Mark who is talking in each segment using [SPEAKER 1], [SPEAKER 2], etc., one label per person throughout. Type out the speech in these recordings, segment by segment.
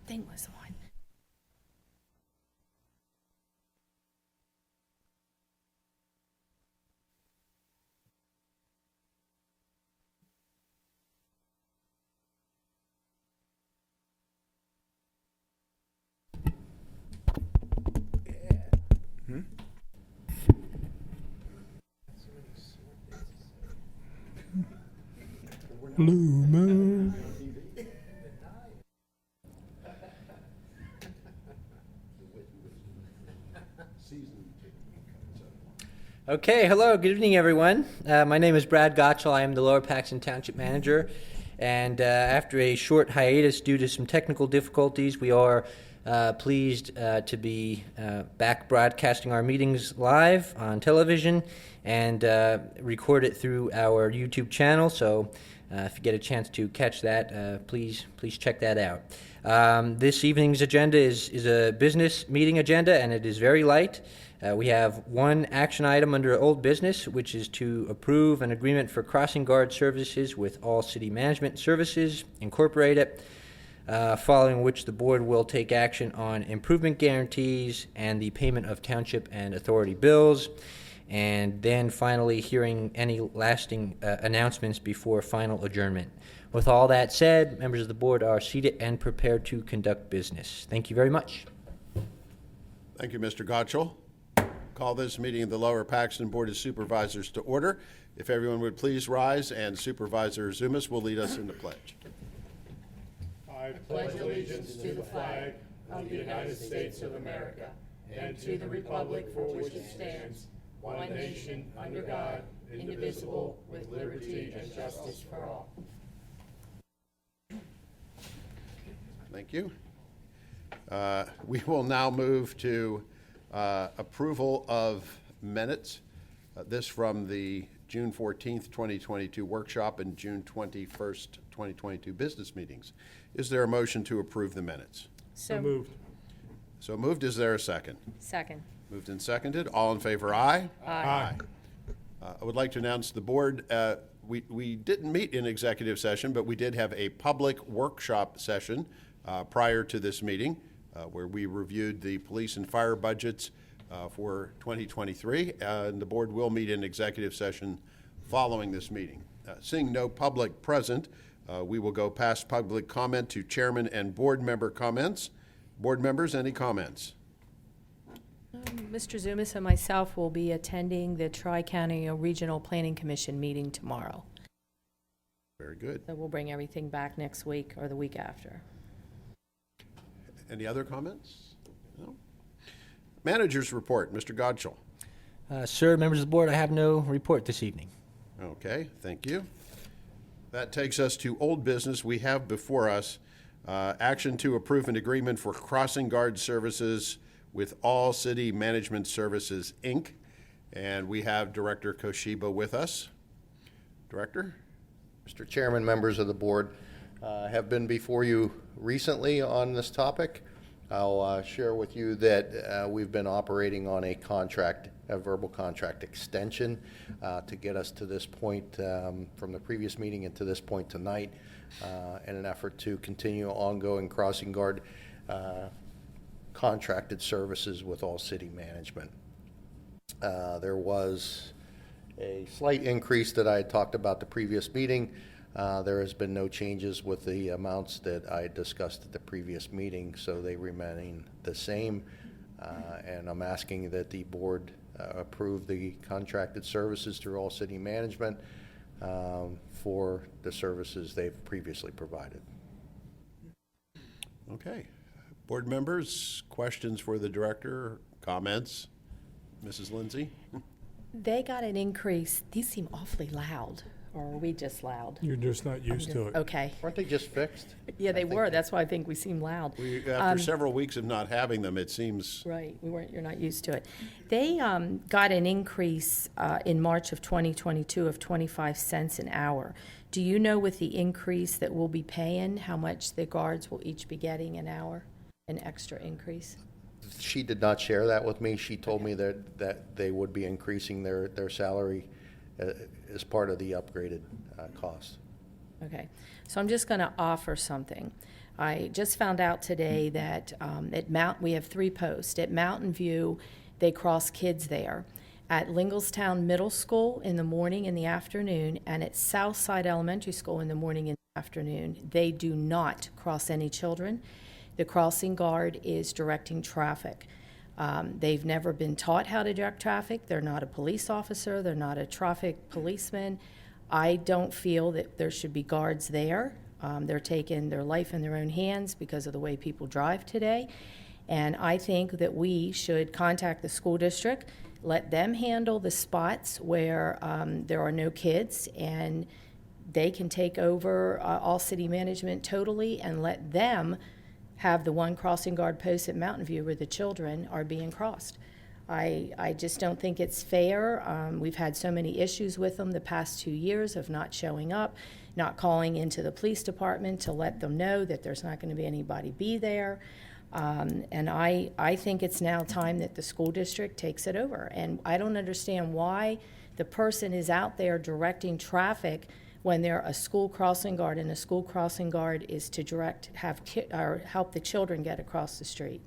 [SPEAKER 1] thing was on.
[SPEAKER 2] Blue moon.
[SPEAKER 3] Okay, hello, good evening, everyone. My name is Brad Gottschall. I am the Lower Paxton Township Manager. And after a short hiatus due to some technical difficulties, we are pleased to be back broadcasting our meetings live on television and record it through our YouTube channel. So if you get a chance to catch that, please check that out. This evening's agenda is a business meeting agenda, and it is very light. We have one action item under old business, which is to approve an agreement for crossing guard services with All City Management Services Incorporated, following which the board will take action on improvement guarantees and the payment of township and authority bills, and then finally hearing any lasting announcements before final adjournment. With all that said, members of the board are seated and prepared to conduct business. Thank you very much.
[SPEAKER 4] Thank you, Mr. Gottschall. Call this meeting of the Lower Paxton Board of Supervisors to order. If everyone would please rise, and Supervisor Zumas will lead us in the pledge.
[SPEAKER 2] I pledge allegiance to the flag of the United States of America and to the republic for which it stands, one nation, under God, indivisible, with liberty and justice for all.
[SPEAKER 4] Thank you. We will now move to approval of minutes. This from the June 14th, 2022 workshop and June 21st, 2022 business meetings. Is there a motion to approve the minutes?
[SPEAKER 2] So moved.
[SPEAKER 4] So moved. Is there a second?
[SPEAKER 1] Second.
[SPEAKER 4] Moved and seconded. All in favor, aye?
[SPEAKER 2] Aye.
[SPEAKER 4] I would like to announce the board, we didn't meet in executive session, but we did have a public workshop session prior to this meeting where we reviewed the police and fire budgets for 2023, and the board will meet in executive session following this meeting. Seeing no public present, we will go past public comment to chairman and board member comments. Board members, any comments?
[SPEAKER 1] Mr. Zumas and myself will be attending the Tri-County Regional Planning Commission meeting tomorrow.
[SPEAKER 4] Very good.
[SPEAKER 1] So we'll bring everything back next week or the week after.
[SPEAKER 4] Any other comments? No? Manager's report, Mr. Gottschall.
[SPEAKER 3] Sir, members of the board, I have no report this evening.
[SPEAKER 4] Okay, thank you. That takes us to old business. We have before us action to approve an agreement for crossing guard services with All City Management Services, Inc. And we have Director Koshiba with us. Director?
[SPEAKER 5] Mr. Chairman, members of the board, have been before you recently on this topic. I'll share with you that we've been operating on a contract, a verbal contract extension to get us to this point from the previous meeting and to this point tonight in an effort to continue ongoing crossing guard contracted services with All City Management. There was a slight increase that I had talked about the previous meeting. There has been no changes with the amounts that I discussed at the previous meeting, so they remain the same. And I'm asking that the board approve the contracted services through All City Management for the services they've previously provided.
[SPEAKER 4] Okay. Board members, questions for the director, comments? Mrs. Lindsay?
[SPEAKER 1] They got an increase. These seem awfully loud. Or are we just loud?
[SPEAKER 2] You're just not used to it.
[SPEAKER 1] Okay.
[SPEAKER 5] Weren't they just fixed?
[SPEAKER 1] Yeah, they were. That's why I think we seem loud.
[SPEAKER 4] After several weeks of not having them, it seems.
[SPEAKER 1] Right, you're not used to it. They got an increase in March of 2022 of 25 cents an hour. Do you know with the increase that we'll be paying, how much the guards will each be getting an hour, an extra increase?
[SPEAKER 5] She did not share that with me. She told me that they would be increasing their salary as part of the upgraded cost.
[SPEAKER 1] Okay, so I'm just going to offer something. I just found out today that we have 3 posts. At Mountain View, they cross kids there. At Lingelstown Middle School in the morning and the afternoon, and at Southside Elementary School in the morning and the afternoon, they do not cross any children. The crossing guard is directing traffic. They've never been taught how to direct traffic. They're not a police officer. They're not a traffic policeman. I don't feel that there should be guards there. They're taking their life in their own hands because of the way people drive today. And I think that we should contact the school district, let them handle the spots where there are no kids, and they can take over all city management totally and let them have the one crossing guard post at Mountain View where the children are being crossed. I just don't think it's fair. We've had so many issues with them the past 2 years of not showing up, not calling into the police department to let them know that there's not going to be anybody be there. And I think it's now time that the school district takes it over. And I don't understand why the person is out there directing traffic when they're a school crossing guard, and a school crossing guard is to help the children get across the street.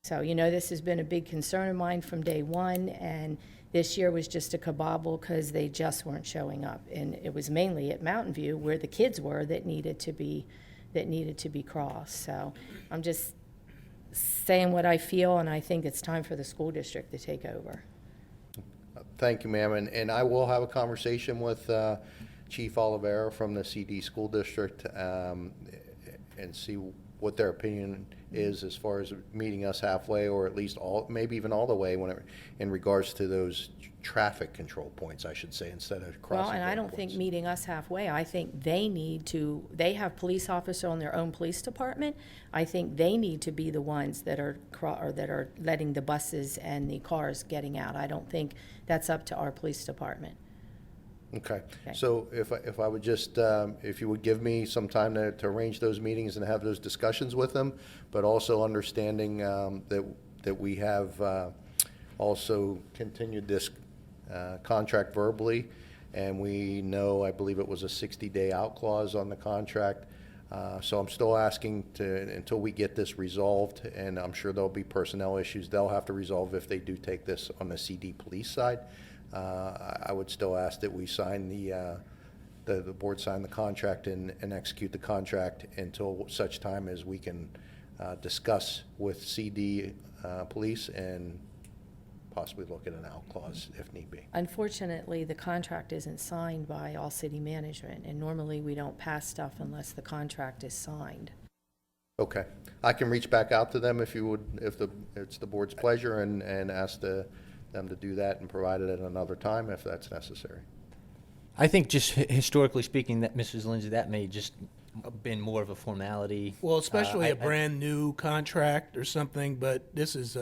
[SPEAKER 1] So, this has been a big concern of mine from day one, and this year was just a kabobble because they just weren't showing up. And it was mainly at Mountain View where the kids were that needed to be crossed. So I'm just saying what I feel, and I think it's time for the school district to take over.
[SPEAKER 5] Thank you, ma'am. And I will have a conversation with Chief Oliveira from the CD School District and see what their opinion is as far as meeting us halfway, or at least maybe even all the way in regards to those traffic control points, I should say, instead of crossing.
[SPEAKER 1] Well, and I don't think meeting us halfway. I think they have police officers on their own police department. I think they need to be the ones that are letting the buses and the cars getting out. I don't think that's up to our police department.
[SPEAKER 5] Okay. So if I would just, if you would give me some time to arrange those meetings and have those discussions with them, but also understanding that we have also continued this contract verbally, and we know, I believe it was a 60-day out clause on the contract. So I'm still asking until we get this resolved, and I'm sure there'll be personnel issues they'll have to resolve if they do take this on the CD police side. I would still ask that we sign the board sign the contract and execute the contract until such time as we can discuss with CD police and possibly look at an out clause if need be.
[SPEAKER 1] Unfortunately, the contract isn't signed by all city management, and normally we don't pass stuff unless the contract is signed.
[SPEAKER 5] Okay. I can reach back out to them if you would, if it's the board's pleasure, and ask them to do that and provide it at another time if that's necessary.
[SPEAKER 3] I think just historically speaking, that Mrs. Lindsay, that may just been more of a formality.
[SPEAKER 2] Well, especially a brand-new contract or something, but this is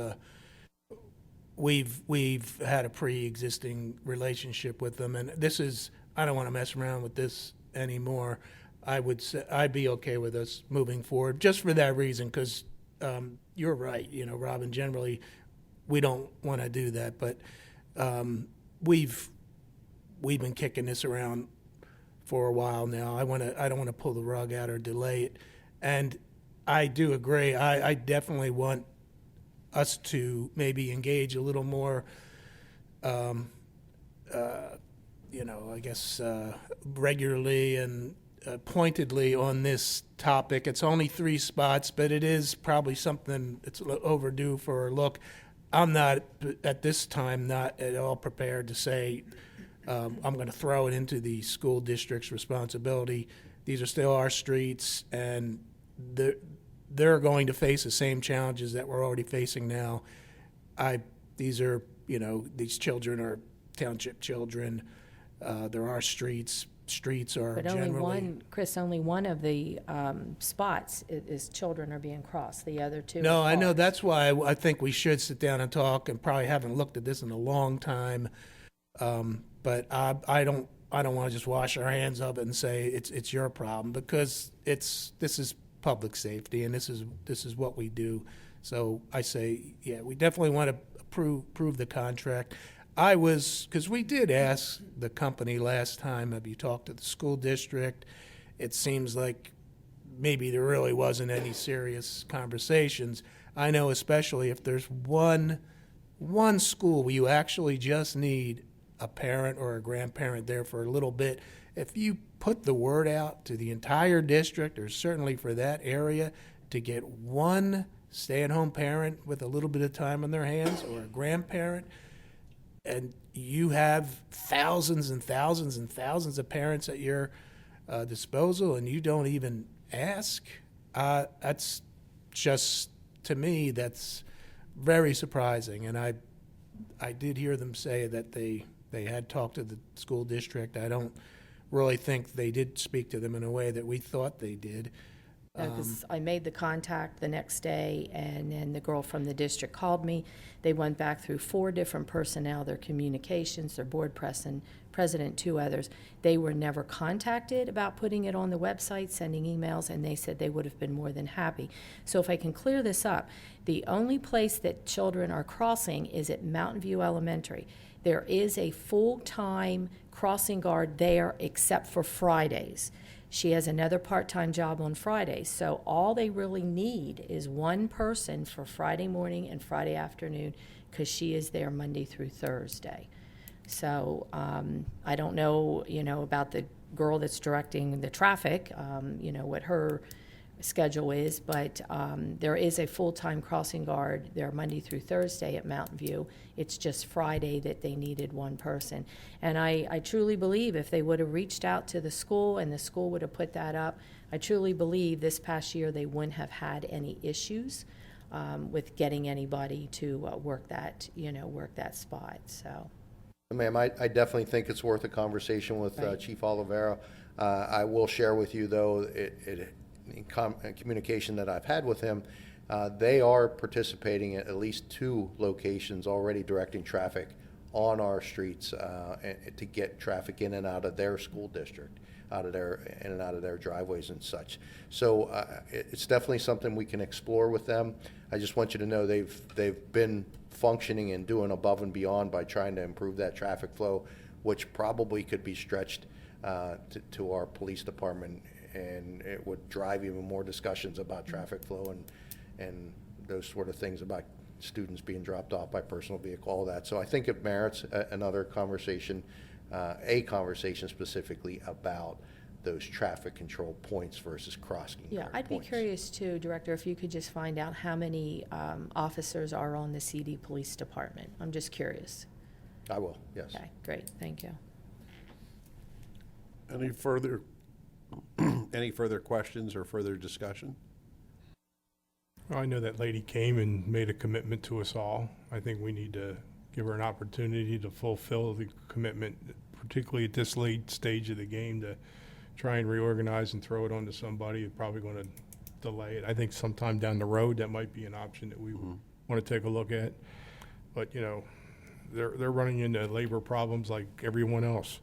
[SPEAKER 2] we've had a pre-existing relationship with them, and this is, I don't want to mess around with this anymore. I would say I'd be okay with us moving forward just for that reason, because you're right, Robin, generally we don't want to do that, but we've been kicking this around for a while now. I don't want to pull the rug out or delay it, and I do agree. I definitely want us to maybe engage a little more, regularly and pointedly on this topic. It's only 3 spots, but it is probably something that's overdue for a look. I'm not, at this time, not at all prepared to say I'm going to throw it into the school district's responsibility. These are still our streets, and they're going to face the same challenges that we're already facing now. These children are township children. There are streets. Streets are
[SPEAKER 1] But only one of the spots is children are being crossed. The other 2
[SPEAKER 2] No,
[SPEAKER 1] are
[SPEAKER 2] I know.
[SPEAKER 1] cars.
[SPEAKER 2] That's why I think we should sit down and talk, and probably haven't looked at this in a long time. But I don't want to just wash our hands of it and say it's your problem, because this is public safety, and this is what we do. So I say, yeah, we definitely want to approve the contract. Because we did ask the company last time, have you talked to the school district? It seems like maybe there really wasn't any serious conversations. I know especially if there's one school where you actually just need a parent or a grandparent there for a little bit, if you put the word out to the entire district, or certainly for that area, to get one stay-at-home parent with a little bit of time on their hands, or a grandparent, and you have thousands and thousands and thousands of parents at your disposal, and you don't even ask, that's just, to me, that's very surprising. And I did hear them say that they had talked to the school district. I don't really think they did speak to them in a way that we thought they did.
[SPEAKER 1] Because I made the contact the next day, and then the girl from the district called me. They went back through 4 different personnel, their communications, their board president, 2 others. They were never contacted about putting it on the website, sending emails, and they said they would have been more than happy. So if I can clear this up, the only place that children are crossing is at Mountain View Elementary. There is a full-time crossing guard there except for Fridays. She has another part-time job on Fridays, so all they really need is one person for Friday morning and Friday afternoon, because she is there Monday through Thursday. So I don't know, about the girl that's directing the traffic, what her schedule is, but there is a full-time crossing guard there Monday through Thursday at Mountain View. It's just Friday that they needed one person. And I truly believe if they would have reached out to the school and the school would have put that up, I truly believe this past year they wouldn't have had any issues with getting anybody to work that spot. So,
[SPEAKER 5] Ma'am, I definitely think it's worth a conversation with
[SPEAKER 1] Right.
[SPEAKER 5] Chief Oliveira. I will share with you, though, in communication that I've had with him, they are participating at least 2 locations already directing traffic on our streets to get traffic in and out of their school district, in and out of their driveways and such. So it's definitely something we can explore with them. I just want you to know they've been functioning and doing above and beyond by trying to improve that traffic flow, which probably could be stretched to our police department, and it would drive even more discussions about traffic flow and those sort of things about students being dropped off by personal vehicle, all that. So I think it merits another conversation, a conversation specifically about those traffic control points versus crossing guard
[SPEAKER 1] yeah, I'd be
[SPEAKER 5] points.
[SPEAKER 1] curious too, Director, if you could just find out how many officers are on the CD Police Department. I'm just curious.
[SPEAKER 5] I will, yes.
[SPEAKER 1] Okay, great, thank you.
[SPEAKER 4] Any further questions or further discussion?
[SPEAKER 6] Well, I know that lady came and made a commitment to us all. I think we need to give her an opportunity to fulfill the commitment, particularly at this late stage of the game, to try and reorganize and throw it onto somebody who's probably going to delay it. I think sometime down the road, that might be an option that we want to take a look at. But, they're running into labor problems like everyone else.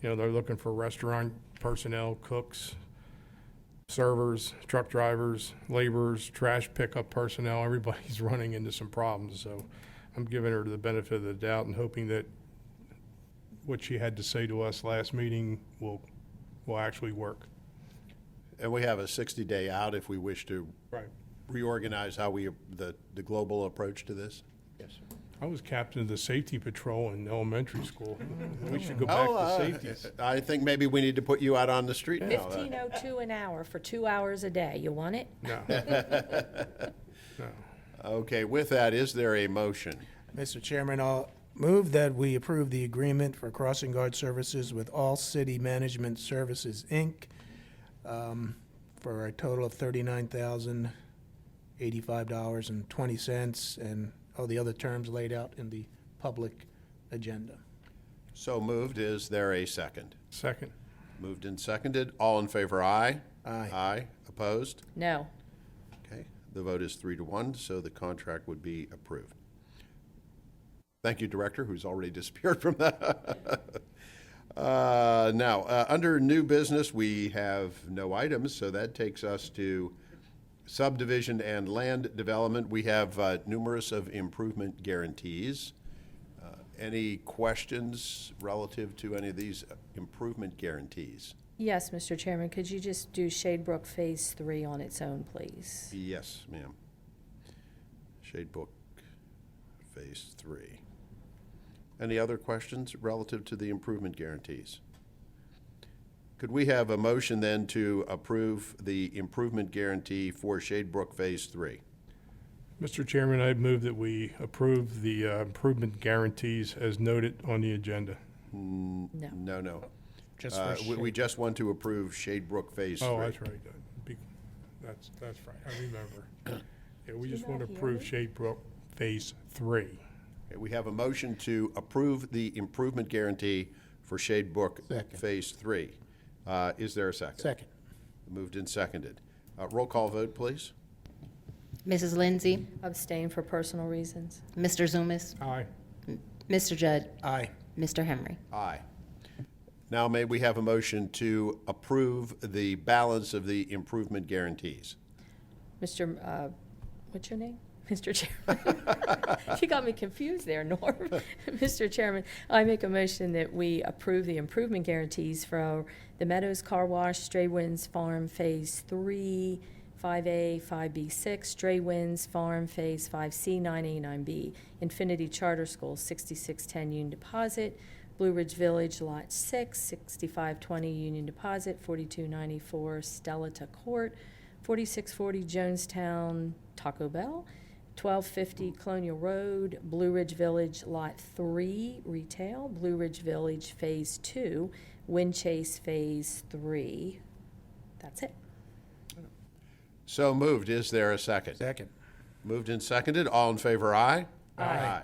[SPEAKER 6] They're looking for restaurant personnel, cooks, servers, truck drivers, laborers, trash pickup personnel. Everybody's running into some problems. So I'm giving her the benefit of the doubt and hoping that what she had to say to us last meeting will actually work.
[SPEAKER 4] And we have a 60-day out if we wish to
[SPEAKER 6] Right.
[SPEAKER 4] reorganize how the global approach to this.
[SPEAKER 5] Yes, sir.
[SPEAKER 6] I was captain of the safety patrol in elementary school. We should go back to safeties.
[SPEAKER 4] I think maybe we need to put you out on the street now.
[SPEAKER 1] $15.02 an hour for 2 hours a day. You want it?
[SPEAKER 6] No. No.
[SPEAKER 4] Okay, with that, is there a motion?
[SPEAKER 2] Mr. Chairman, I'll move that we approve the agreement for crossing guard services with All City Management Services, Inc., for a total of $39,085.20, and all the other terms laid out in the public agenda.
[SPEAKER 4] So moved. Is there a second?
[SPEAKER 6] Second.
[SPEAKER 4] Moved and seconded. All in favor, aye?
[SPEAKER 2] Aye.
[SPEAKER 4] Aye. Opposed?
[SPEAKER 1] No.
[SPEAKER 4] Okay. The vote is 3-1, so the contract would be approved. Thank you, Director, who's already disappeared from that. Now, under new business, we have no items, so that takes us to subdivision and land development. We have numerous of improvement guarantees. Any questions relative to any of these improvement guarantees?
[SPEAKER 1] Yes, Mr. Chairman, could you just do Shadebrook Phase 3 on its own, please?
[SPEAKER 4] Yes, ma'am. Shadebook Phase 3. Any other questions relative to the improvement guarantees? Could we have a motion then to approve the improvement guarantee for Shadebrook Phase 3?
[SPEAKER 6] Mr. Chairman, I move that we approve the improvement guarantees as noted on the agenda.
[SPEAKER 1] No.
[SPEAKER 4] No.
[SPEAKER 7] Just for
[SPEAKER 4] We just want to approve Shadebrook Phase 3.
[SPEAKER 6] Oh, that's right. That's right. I remember. Yeah, we
[SPEAKER 1] Did you
[SPEAKER 6] just want to
[SPEAKER 1] not hear
[SPEAKER 6] approve
[SPEAKER 1] me?
[SPEAKER 6] Shadebrook Phase 3.
[SPEAKER 4] Okay, we have a motion to approve the improvement guarantee for Shadebrook
[SPEAKER 7] Second.
[SPEAKER 4] Phase 3. Is there a second?
[SPEAKER 7] Second.
[SPEAKER 4] Moved and seconded. Roll call vote, please.
[SPEAKER 8] Mrs. Lindsay,
[SPEAKER 1] Abstain for personal reasons.
[SPEAKER 8] Mr. Zumas,
[SPEAKER 6] Aye.
[SPEAKER 8] Mr. Judd,
[SPEAKER 7] Aye.
[SPEAKER 8] Mr. Henry.
[SPEAKER 4] Aye. Now may we have a motion to approve the balance of the improvement guarantees?
[SPEAKER 1] Mr., what's your name? Mr. Chairman. You got me confused there, Norm. Mr. Chairman, I make a motion that we approve the improvement guarantees for the Meadows Car Wash, Stray Winds Farm Phase 3, 5A, 5B, 6, Stray Winds Farm Phase 5C, 9A, 9B, Infinity Charter School, 6610 Union Deposit, Blue Ridge Village, Lot 6, 6520 Union Deposit, 4294 Stellata Court, 4640 Jonestown Taco Bell, 1250 Colonial Road, Blue Ridge Village, Lot 3, Retail, Blue Ridge Village, Phase 2, Wind Chase, Phase 3. That's it.
[SPEAKER 4] So moved. Is there a second?
[SPEAKER 7] Second.
[SPEAKER 4] Moved and seconded. All in favor, aye?
[SPEAKER 1] Aye.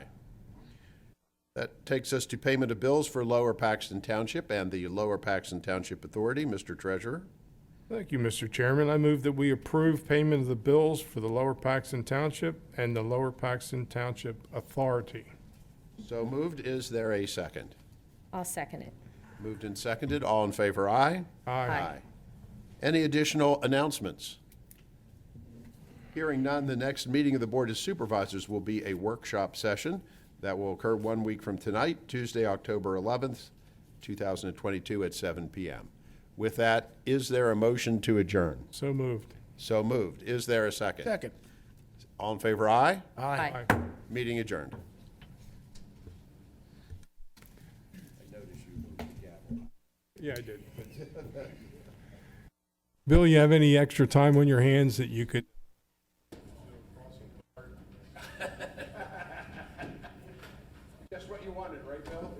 [SPEAKER 4] That takes us to payment of bills for Lower Paxton Township and the Lower Paxton Township Authority. Mr. Treasurer?
[SPEAKER 6] Thank you, Mr. Chairman. I move that we approve payment of the bills for the Lower Paxton Township and the Lower Paxton Township Authority.
[SPEAKER 4] So moved. Is there a second?
[SPEAKER 1] I'll second it.
[SPEAKER 4] Moved and seconded. All in favor, aye?
[SPEAKER 6] Aye.
[SPEAKER 4] Any additional announcements? Hearing none, the next meeting of the Board of Supervisors will be a workshop session that will occur 1 week from tonight, Tuesday, October 11th, 2022 at 7 p.m. With that, is there a motion to adjourn?
[SPEAKER 6] So moved.
[SPEAKER 4] So moved. Is there a second?
[SPEAKER 7] Second.
[SPEAKER 4] All in favor, aye?
[SPEAKER 1] Aye.
[SPEAKER 4] Meeting adjourned.
[SPEAKER 6] Yeah, I did. Bill, you have any extra time on your hands that you could?
[SPEAKER 4] Just what you wanted, right, Bill?